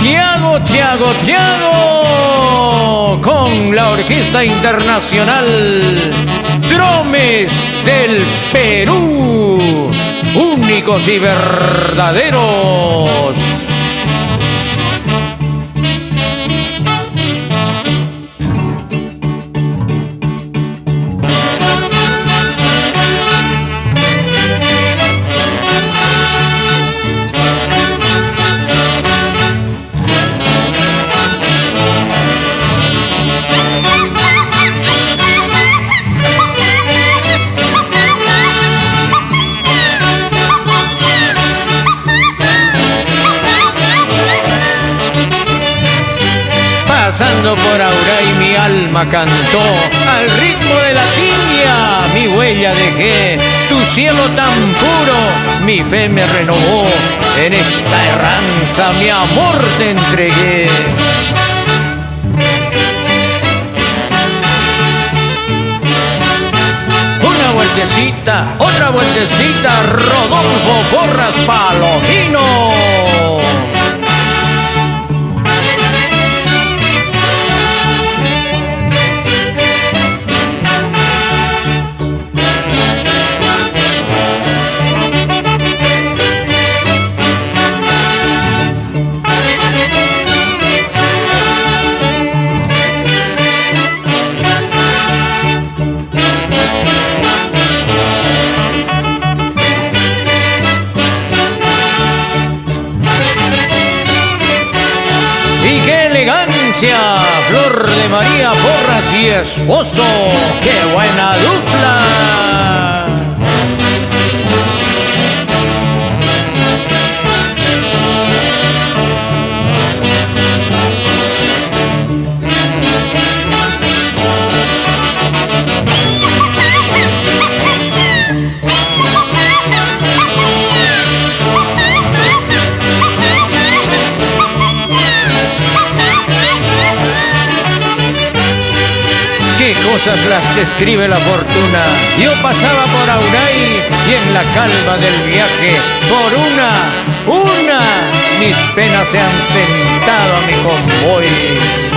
Tiago, con la Orquesta Internacional Dromes del Perú, únicos y verdaderos. Pasando por Auray mi alma cantó, al ritmo de la tiña mi huella dejé, tu cielo tan puro mi fe me renovó, en esta erranza mi amor te entregué. Una vueltecita, otra vueltecita, Rodolfo Porras Palomino. Flor de María Porras y esposo, ¡qué buena dupla! Qué cosas las que escribe la fortuna. Yo pasaba por Auray y en la calma del viaje, por una, mis penas se han sentado a mi convoy.